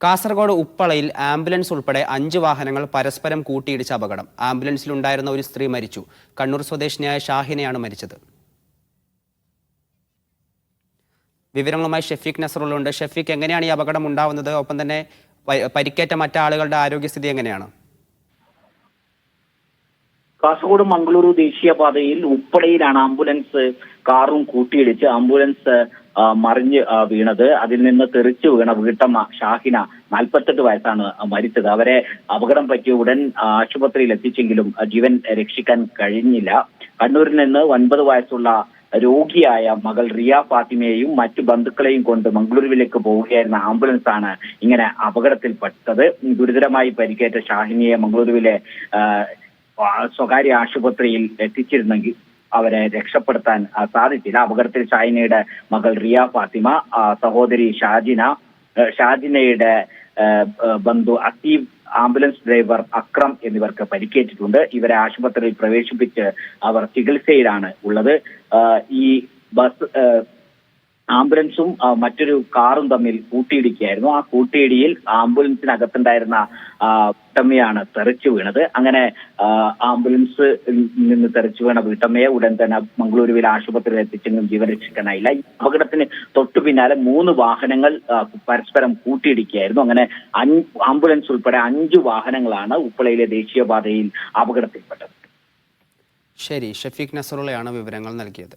Kasaragod ഉപ്പളയിൽ ambulance ഉൾപ്പെടെ 5 വാഹനങ്ങൾ പരസ്പരം കൂട്ടിയിടിച്ച അപകടം. ആംബുലൻസിലുണ്ടായിരുന്ന ഒരു സ്ത്രീ മരിച്ചു. കണ്ണൂർ സ്വദേശിനിയായ ഷാഹിനയാണ് മരിച്ചത്. വിവരങ്ങളുമായി ഷെഫീഖ് നസറുള്ളുണ്ട്. ഷെഫീഖ്, എങ്ങനെയാണ് ഈ അപകടം ഉണ്ടാവുന്നത്? ഒപ്പം തന്നെ പരിക്കേറ്റ മറ്റാളുകളുടെ ആരോഗ്യസ്ഥിതി എങ്ങനെയാണ്? കാസർഗോഡ് മംഗളൂരു ദേശീയപാതയിൽ ഉപ്പളയിലാണ് ആംബുലൻസ് കാറും കൂട്ടിയിടിച്ച് ആംബുലൻസ് മറിഞ്ഞ് വീണത്. അതിൽ നിന്ന് തെറിച്ചു വീണ വീട്ടമ്മ ഷാഹിന 48 വയസ്സാണ് മരിച്ചത്. അവരെ അപകടം പറ്റിയ ഉടൻ ആശുപത്രിയിൽ എത്തിച്ചെങ്കിലും ജീവൻ രക്ഷിക്കാൻ കഴിഞ്ഞില്ല. കണ്ണൂരിൽ നിന്ന് 9 വയസ്സുള്ള രോഗിയായ മകൾ റിയ ഫാത്തിമയെയും മറ്റു ബന്ധുക്കളെയും കൊണ്ട് മംഗളൂരുവിലേക്ക് പോവുകയായിരുന്ന ആംബുലൻസ് ആണ് ഇങ്ങനെ അപകടത്തിൽപ്പെട്ടത്. ഗുരുതരമായി പരിക്കേറ്റ ഷാഹിനിയെ മംഗളൂരുവിലെ സ്വകാര്യ ആശുപത്രിയിൽ എത്തിച്ചിരുന്നെങ്കിൽ അവരെ രക്ഷപ്പെടുത്താൻ സാധിച്ചില്ല. അപകടത്തിൽ ഷാഹിനയുടെ മകൾ റിയ ഫാത്തിമ, സഹോദരി ഷാജിനയുടെ ബന്ധു അസീബ്, ആംബുലൻസ് ഡ്രൈവർ അക്രം എന്നിവർക്ക് പരിക്കേറ്റിട്ടുണ്ട്. ഇവരെ ആശുപത്രിയിൽ പ്രവേശിപ്പിച്ച് അവർ ചികിത്സയിലാണ് ഉള്ളത്. ഈ ബസ് ആംബുലൻസും മറ്റൊരു കാറും തമ്മിൽ കൂട്ടിയിടിക്കുകയായിരുന്നു. ആ കൂട്ടിയിടിയിൽ ആംബുലൻസിനകത്തുണ്ടായിരുന്ന വീട്ടമ്മയാണ് തെറിച്ചു വീണത്. അങ്ങനെ ആംബുലൻസ് നിന്ന് തെറിച്ചു വീണ വീട്ടമ്മയെ ഉടൻ തന്നെ മംഗളൂരുവിലെ ആശുപത്രിയിൽ എത്തിച്ചെങ്കിലും ജീവൻ രക്ഷിക്കാനായില്ല. ഈ അപകടത്തിന് തൊട്ടു പിന്നാലെ 3 വാഹനങ്ങൾ പരസ്പരം കൂട്ടിയിടിക്കുകയായിരുന്നു. അങ്ങനെ ആംബുലൻസ് ഉൾപ്പെടെ 5 വാഹനങ്ങളാണ് ഉപ്പളയിലെ ദേശീയപാതയിൽ അപകടത്തിൽപ്പെട്ടത്. ശരി, ഷെഫീഖ് നസറുള്ളയാണ് വിവരങ്ങൾ നൽകിയത്.